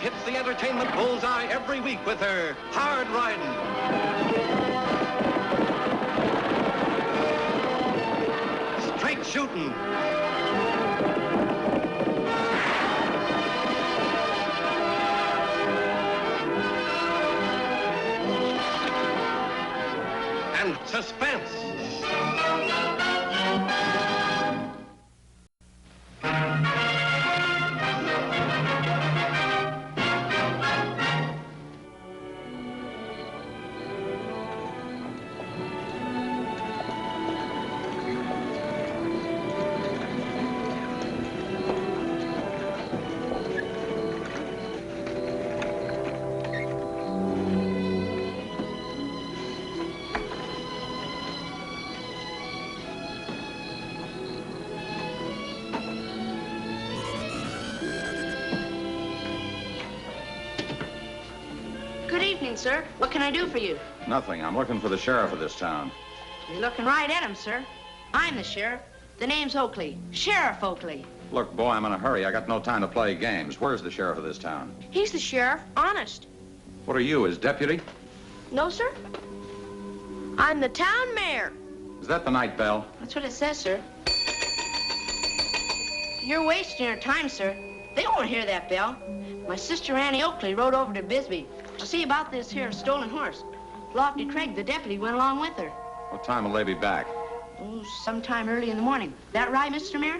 hits the entertainment bullseye every week with her hard riding. Straight shooting. And suspense. Sir, what can I do for you? Nothing. I'm looking for the sheriff of this town. You're looking right at him, sir. I'm the sheriff. The name's Oakley. Sheriff Oakley. Look, boy, I'm in a hurry. I got no time to play games. Where's the sheriff of this town? He's the sheriff, honest. What are you, his deputy? No, sir. I'm the town mayor. Is that the night bell? That's what it says, sir. You're wasting your time, sir. They won't hear that bell. My sister Annie Oakley rode over to Bisbee to see about this here stolen horse. Lofty Craig, the deputy, went along with her. What time will they be back? Oh, sometime early in the morning. That right, Mr. Mayor?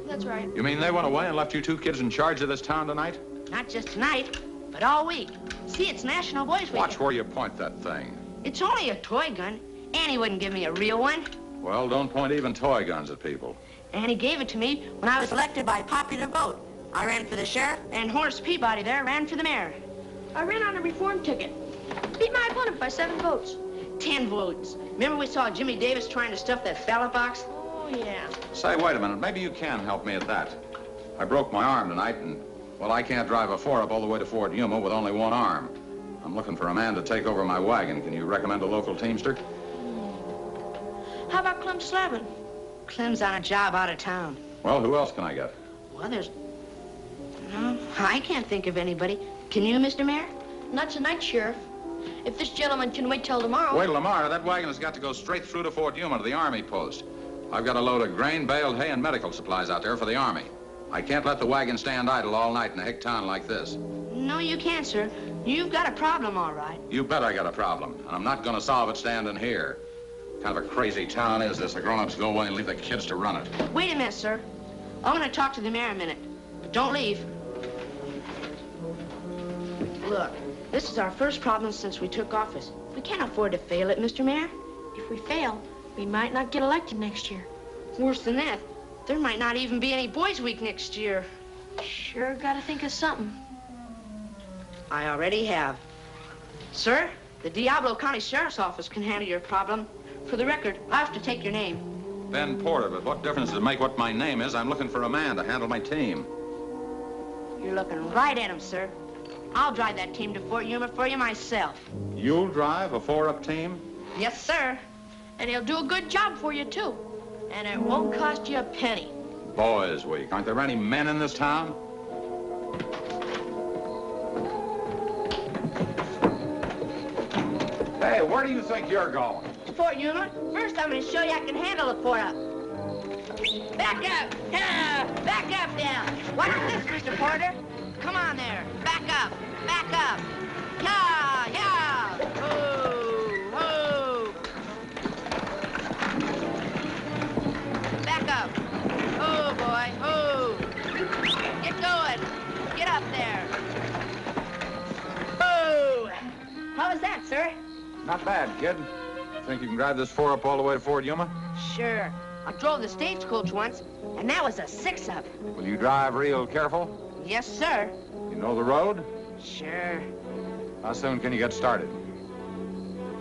That's right. You mean they went away and left you two kids in charge of this town tonight? Not just tonight, but all week. See, it's National Boys Week. Watch where you point that thing. It's only a toy gun. Annie wouldn't give me a real one. Well, don't point even toy guns at people. Annie gave it to me when I was elected by popular vote. I ran for the sheriff, and Horace Peabody there ran for the mayor. I ran on a reform ticket. Beat my opponent by 7 votes. 10 votes. Remember we saw Jimmy Davis trying to stuff that ballot box? Oh, yeah. Say, wait a minute. Maybe you can help me at that. I broke my arm tonight, and, well, I can't drive a 4-up all the way to Fort Yuma with only one arm. I'm looking for a man to take over my wagon. Can you recommend a local teamster? How about Clem Slavin? Clem's on a job out of town. Well, who else can I get? Well, there's... No, I can't think of anybody. Can you, Mr. Mayor? Not tonight, Sheriff. If this gentleman can wait till tomorrow... Wait till tomorrow. That wagon has got to go straight through to Fort Yuma to the Army post. I've got a load of grain, baled hay, and medical supplies out there for the Army. I can't let the wagon stand idle all night in a hick town like this. No, you can't, sir. You've got a problem, all right. You bet I got a problem, and I'm not going to solve it standing here. What kind of a crazy town is this? The grown-ups go away and leave the kids to run it. Wait a minute, sir. I'm going to talk to the mayor a minute. But don't leave. Look, this is our first problem since we took office. We can't afford to fail it, Mr. Mayor. If we fail, we might not get elected next year. Worse than that, there might not even be any Boys Week next year. Sure gotta think of something. I already have. Sir, the Diablo County Sheriff's Office can handle your problem. For the record, I have to take your name. Ben Porter, but what difference does it make what my name is? I'm looking for a man to handle my team. You're looking right at him, sir. I'll drive that team to Fort Yuma for you myself. You'll drive a 4-up team? Yes, sir. And he'll do a good job for you, too. And it won't cost you a penny. Boys Week. Aren't there any men in this town? Hey, where do you think you're going? Fort Yuma, first I'm going to show you I can handle a 4-up. Back up! Yeah, back up now! Watch this, Mr. Porter. Come on there. Back up! Back up! Yeah! Yeah! Ho! Ho! Back up! Oh, boy! Oh! Get going! Get up there! Oh! How was that, sir? Not bad, kid. Think you can drive this 4-up all the way to Fort Yuma? Sure. I drove the Stagecoach once, and that was a 6-up. Will you drive real careful? Yes, sir. You know the road? Sure. How soon can you get started?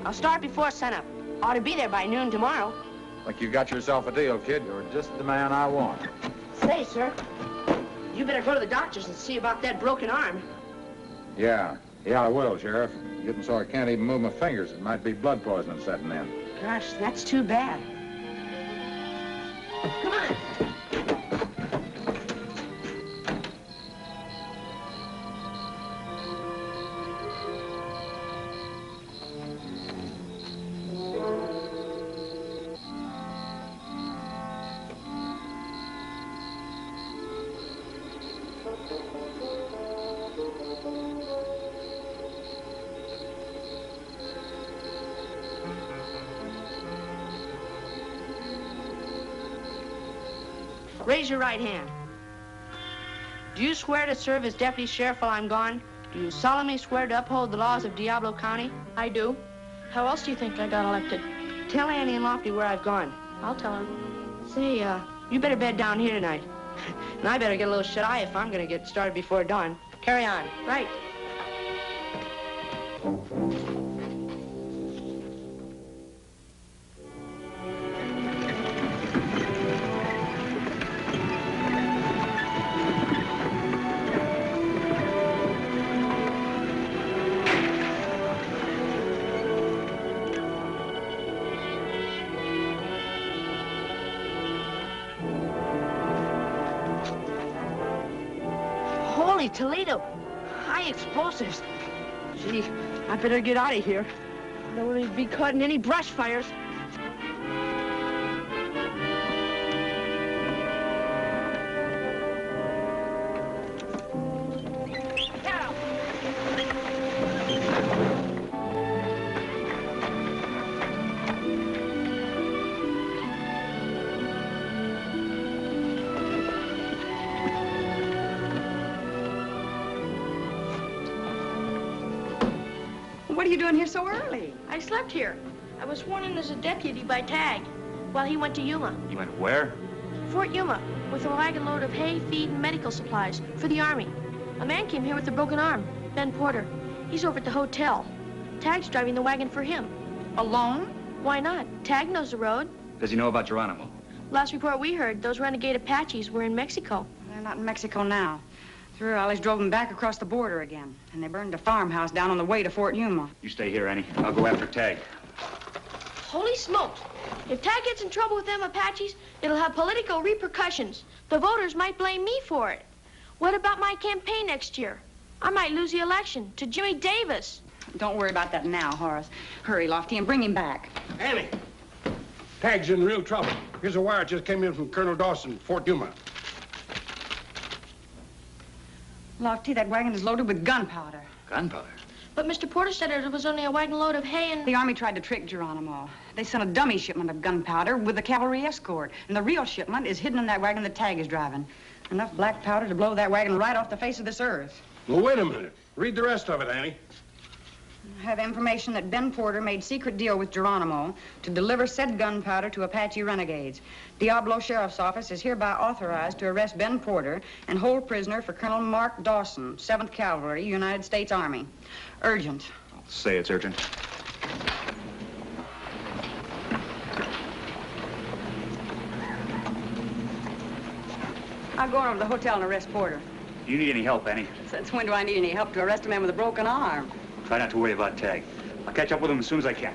I'll start before sunup. Ought to be there by noon tomorrow. Like you got yourself a deal, kid. You're just the man I want. Say, sir, you better go to the doctor's and see about that broken arm. Yeah, I will, Sheriff. Getting so I can't even move my fingers. It might be blood poisoning setting in. Gosh, that's too bad. Come on. Raise your right hand. Do you swear to serve as deputy sheriff while I'm gone? Do you solemnly swear to uphold the laws of Diablo County? I do. How else do you think I got elected? Tell Annie and Lofty where I've gone. I'll tell her. Say, you better bed down here tonight. And I better get a little shut-eye if I'm gonna get started before dawn. Carry on. Right. Holy Toledo! High explosives. Gee, I better get out of here. I don't want to be caught in any brush fires. What are you doing here so early? I slept here. I was sworn in as a deputy by Tagg while he went to Yuma. You went where? Fort Yuma, with a wagon load of hay, feed, and medical supplies for the Army. A man came here with a broken arm, Ben Porter. He's over at the hotel. Tagg's driving the wagon for him. Alone? Why not? Tagg knows the road. Does he know about Geronimo? Last report we heard, those renegade Apaches were in Mexico. They're not in Mexico now. Three rallies drove them back across the border again, and they burned a farmhouse down on the way to Fort Yuma. You stay here, Annie. I'll go after Tagg. Holy smokes! If Tagg gets in trouble with them Apaches, it'll have political repercussions. The voters might blame me for it. What about my campaign next year? I might lose the election to Jimmy Davis. Don't worry about that now, Horace. Hurry, Lofty, and bring him back. Annie, Tagg's in real trouble. Here's a wire just came in from Colonel Dawson, Fort Yuma. Lofty, that wagon is loaded with gunpowder. Gunpowder? But Mr. Porter said it was only a wagon load of hay and... The Army tried to trick Geronimo. They sent a dummy shipment of gunpowder with a cavalry escort, and the real shipment is hidden in that wagon that Tagg is driving. Enough black powder to blow that wagon right off the face of this earth. Well, wait a minute. Read the rest of it, Annie. I have information that Ben Porter made secret deal with Geronimo to deliver said gunpowder to Apache renegades. Diablo Sheriff's Office is hereby authorized to arrest Ben Porter and hold prisoner for Colonel Mark Dawson, 7th Cavalry, United States Army. Urgent. I'll say it's urgent. I'll go over to the hotel and arrest Porter. Do you need any help, Annie? Since when do I need any help to arrest a man with a broken arm? Try not to worry about Tagg. I'll catch up with him as soon as I can.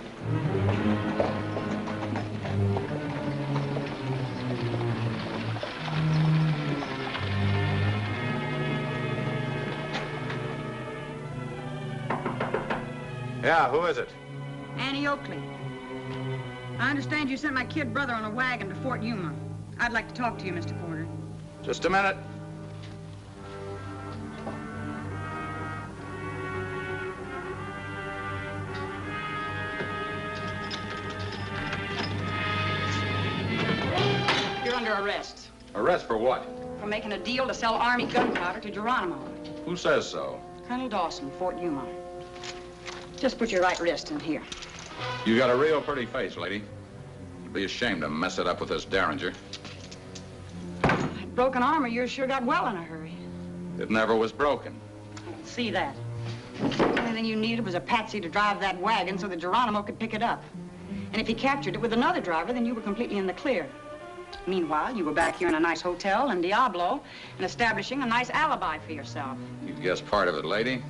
Yeah, who is it? Annie Oakley. I understand you sent my kid brother on a wagon to Fort Yuma. I'd like to talk to you, Mr. Porter. Just a minute. You're under arrest Arrest for what? for making a deal to sell Army gunpowder to Geronimo. Who says so? Colonel Dawson, Fort Yuma. Just put your right wrist in here. You got a real pretty face, lady. You'd be ashamed to mess it up with this Derringer. That broken arm of yours sure got well in a hurry. It never was broken. I don't see that. The only thing you needed was a patsy to drive that wagon so that Geronimo could pick it up. And if he captured it with another driver, then you were completely in the clear. Meanwhile, you were back here in a nice hotel in Diablo and establishing a nice alibi for yourself. You guessed part of it, lady.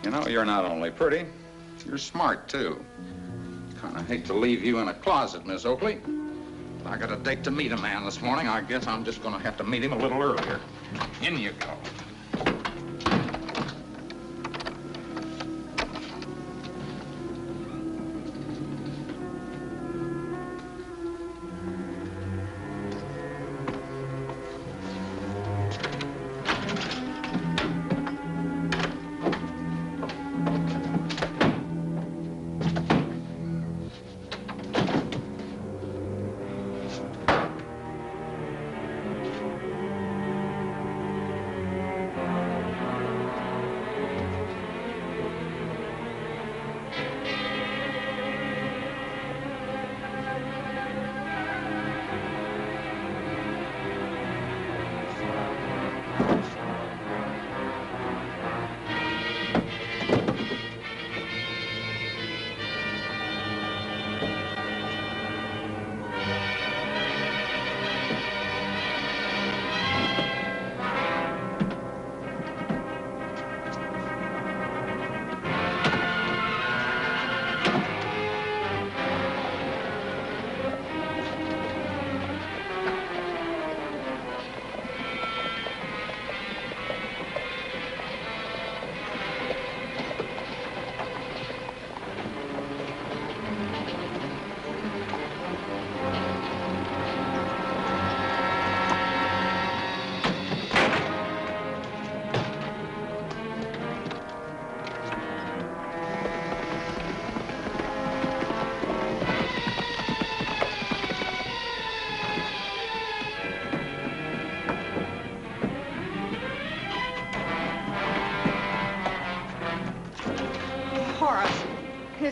You know, you're not only pretty, you're smart, too. Kind of hate to leave you in a closet, Miss Oakley. I got a date to meet a man this morning. I guess I'm just going to have to meet him a little earlier. In you go.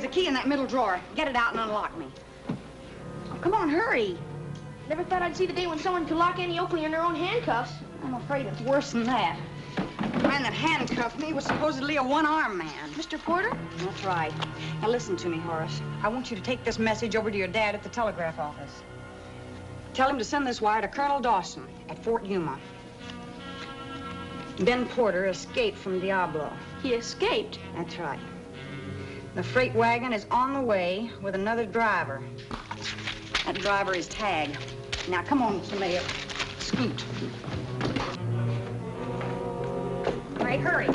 There's a key in that middle drawer. Get it out and unlock me. Oh, come on, hurry. Never thought I'd see the day when someone could lock Annie Oakley in her own handcuffs. I'm afraid it's worse than that. The man that handcuffed me was supposedly a one-armed man. Mr. Porter? That's right. Now listen to me, Horace. I want you to take this message over to your dad at the telegraph office. Tell him to send this wire to Colonel Dawson at Fort Yuma. Ben Porter escaped from Diablo. He escaped? That's right. The freight wagon is on the way with another driver. That driver is Tagg. Now, come on, somebody. Scoot. All right, hurry.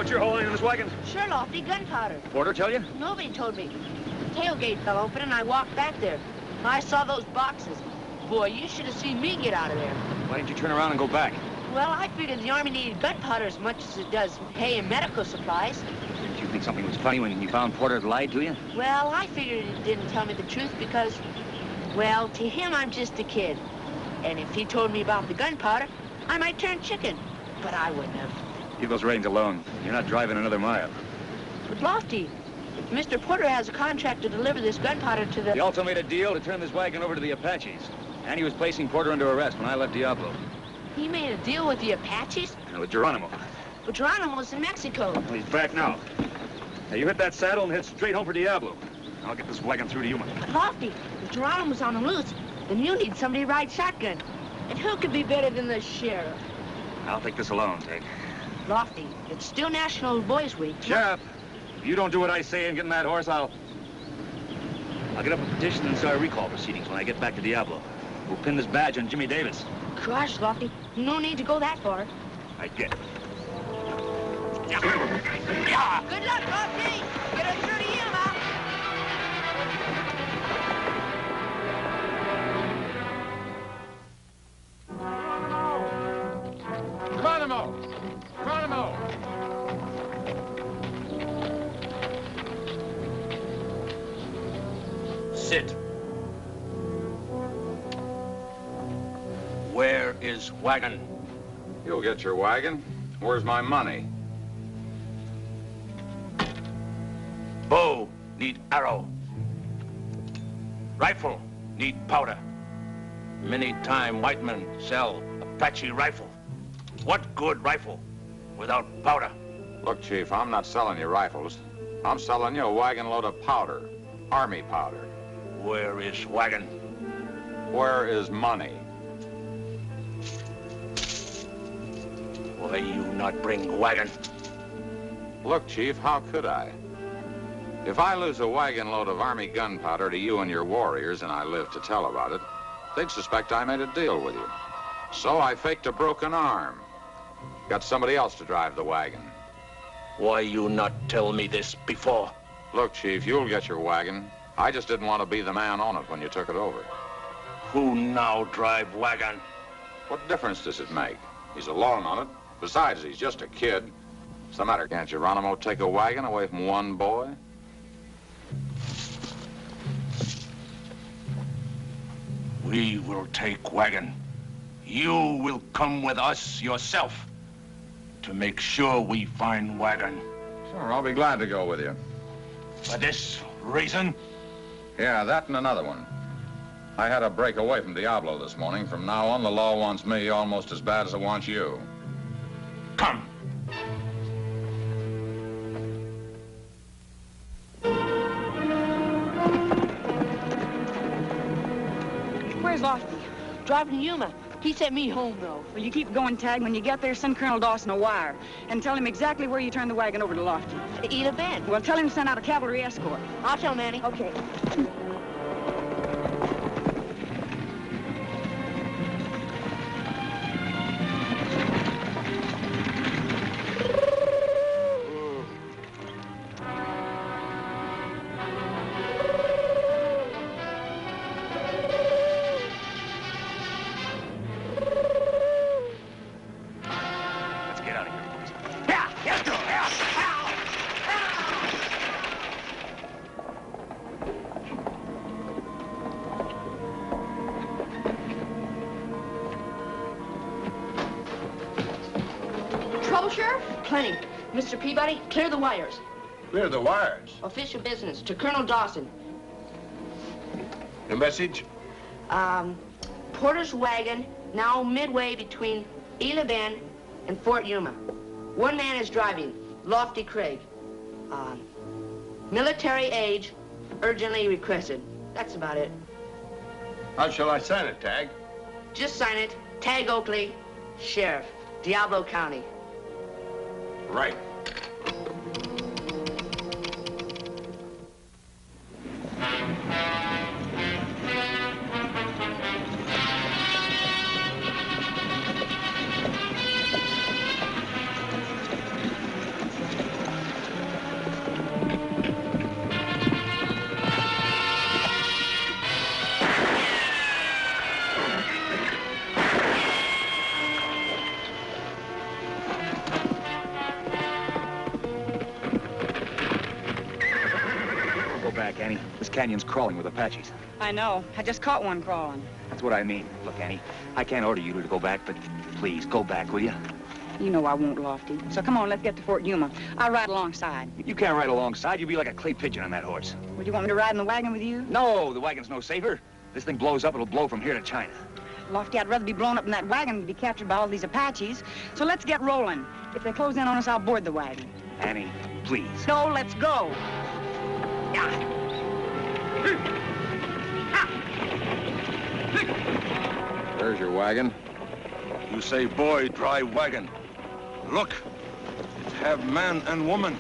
You're holding in this wagon? Sure, Lofty, gunpowder. Porter tell you? Nobody told me. The tailgate fell open and I walked back there. I saw those boxes. Boy, you should have seen me get out of there. Why didn't you turn around and go back? Well, I figured the Army needed gunpowder as much as it does hay and medical supplies. Didn't you think something was funny when you found Porter had lied to you? Well, I figured he didn't tell me the truth because, well, to him, I'm just a kid. And if he told me about the gunpowder, I might turn chicken. But I wouldn't have. Leave those reins alone. You're not driving another mile. But Lofty, if Mr. Porter has a contract to deliver this gunpowder to the... He also made a deal to turn this wagon over to the Apaches. And he was placing Porter under arrest when I left Diablo. He made a deal with the Apaches? And with Geronimo. But Geronimo's in Mexico. Well, he's back now. Now, you hit that saddle and head straight home for Diablo. I'll get this wagon through to Yuma. But Lofty, if Geronimo's on the loose, then you need somebody to ride shotgun. And who could be better than the sheriff? I'll take this alone, Tagg. Lofty, it's still National Boys Week. Sheriff, if you don't do what I say and get in that horse, I'll get up a petition and start recall proceedings when I get back to Diablo. We'll pin this badge on Jimmy Davis. Gosh, Lofty, no need to go that far. I get it. Good luck, Lofty! Get us through to Yuma! Geronimo! Geronimo! Sit. Where is wagon? You'll get your wagon. Where's my money? Bow need arrow. Rifle need powder. Many time white men sell Apache rifle. What good rifle without powder? Look, Chief, I'm not selling you rifles. I'm selling you a wagon load of powder. Army powder. Where is wagon? Where is money? Why you not bring wagon? Look, Chief, how could I? If I lose a wagon load of Army gunpowder to you and your warriors, and I live to tell about it, they'd suspect I made a deal with you. So I faked a broken arm. Got somebody else to drive the wagon. Why you not tell me this before? Look, Chief, you'll get your wagon. I just didn't want to be the man on it when you took it over. Who now drive wagon? What difference does it make? He's alone on it. Besides, he's just a kid. What's the matter? Can't Geronimo take a wagon away from one boy? We will take wagon. You will come with us yourself to make sure we find wagon. Sure, I'll be glad to go with you. For this reason? Yeah, that and another one. I had to break away from Diablo this morning. From now on, the law wants me almost as bad as it wants you. Come. Where's Lofty? Driving Yuma. He sent me home, though. Well, you keep going, Tagg. When you get there, send Colonel Dawson a wire and tell him exactly where you turn the wagon over to Lofty. Either Bend. Well, tell him to send out a cavalry escort. I'll tell him, Annie. Okay. Trouble, Sheriff? Plenty. Mr. Peabody, clear the wires. Clear the wires. Official business to Colonel Dawson. The message? Porter's wagon, now midway between Ela Bend and Fort Yuma. One man is driving, Lofty Craig. Military age, urgently requested. That's about it. How shall I sign it, Tagg? Just sign it, Tagg Oakley, Sheriff, Diablo County. Right. Annie. This canyon's crawling with Apaches. I know. I just caught one crawling. That's what I mean. Look, Annie, I can't order you to go back, but please, go back, will you? You know I won't, Lofty. So come on, let's get to Fort Yuma. I'll ride alongside. You can't ride alongside. You'll be like a clay pigeon on that horse. Would you want me to ride in the wagon with you? No, the wagon's no safer. This thing blows up, it'll blow from here to China. Lofty, I'd rather be blown up in that wagon than be captured by all these Apaches. So let's get rolling. If they close in on us, I'll board the wagon. Annie, please. No, let's go. Yeah. There's your wagon. You say boy, drive wagon. Look, it have man and woman.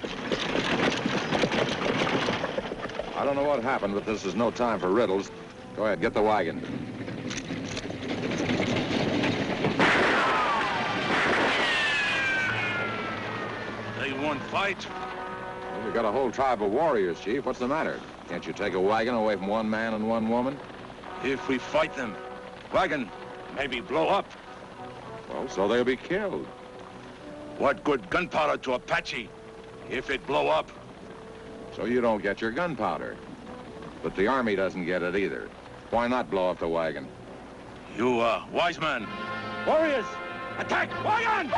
I don't know what happened, but this is no time for riddles. Go ahead, get the wagon. They won't fight. Well, you've got a whole tribe of warriors, Chief. What's the matter? Can't you take a wagon away from one man and one woman? If we fight them, wagon maybe blow up. Well, so they'll be killed. What good gunpowder to Apache if it blow up? So you don't get your gunpowder. But the Army doesn't get it either. Why not blow up the wagon? You, wise man. Warriors, attack wagon!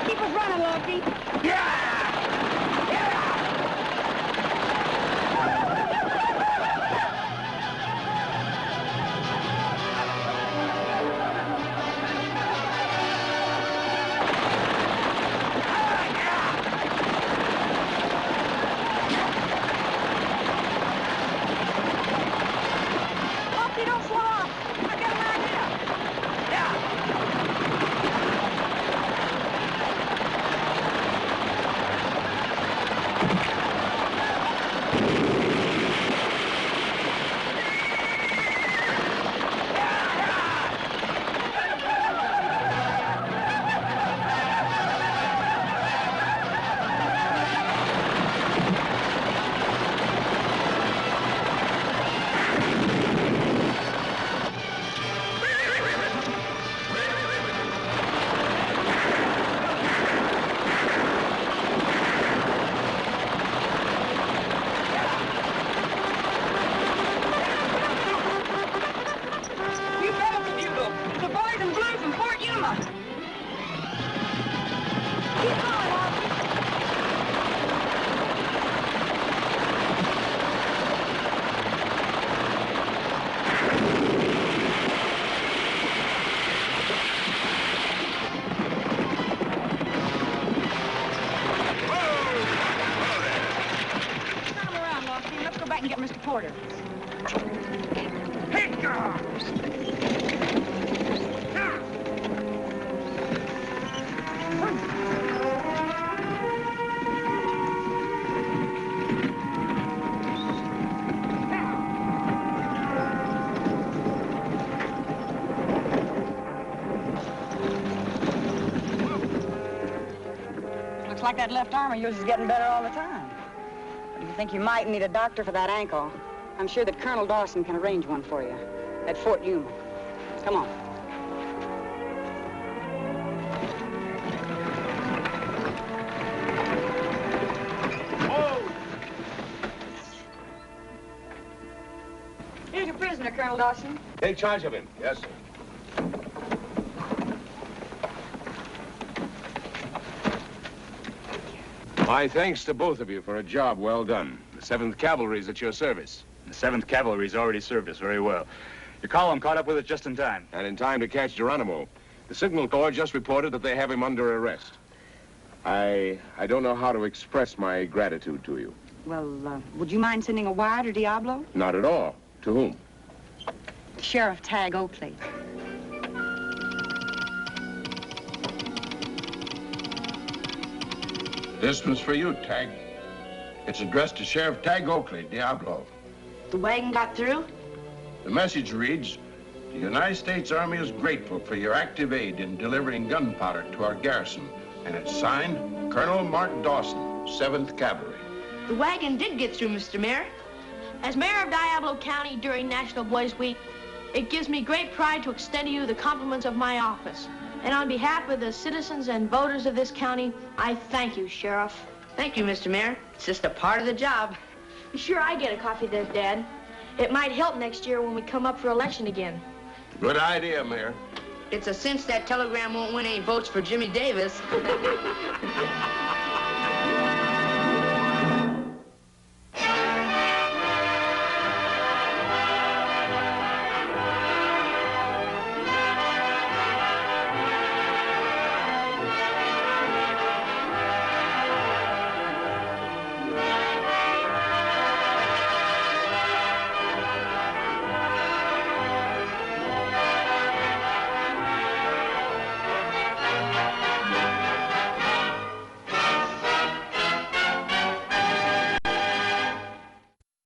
Keep us running, Lofty. Yeah! go back and get Mr. Porter. Hey, girl! Looks like that left arm of yours is getting better all the time. But if you think you might need a doctor for that ankle, I'm sure that Colonel Dawson can arrange one for you at Fort Yuma. Come on. Oh! Here's your prisoner, Colonel Dawson. Take charge of him. Yes, sir. My thanks to both of you for a job well done. The 7th Cavalry's at your service. The 7th Cavalry's already served us very well. Your column caught up with us just in time. And in time to catch Geronimo. The Signal Corps just reported that they have him under arrest. I don't know how to express my gratitude to you. Well, would you mind sending a wire to Diablo? Not at all. To whom? Sheriff Tagg Oakley. This one's for you, Tagg. It's addressed to Sheriff Tagg Oakley, Diablo. The wagon got through? The message reads, the United States Army is grateful for your active aid in delivering gunpowder to our garrison. And it's signed, Colonel Mark Dawson, 7th Cavalry. The wagon did get through, Mr. Mayor. As mayor of Diablo County during National Boys Week, it gives me great pride to extend to you the compliments of my office. And on behalf of the citizens and voters of this county, I thank you, Sheriff. Thank you, Mr. Mayor. It's just a part of the job. Be sure I get a copy of this, Dad. It might help next year when we come up for election again. Good idea, Mayor. It's a cinch that telegram won't win any votes for Jimmy Davis.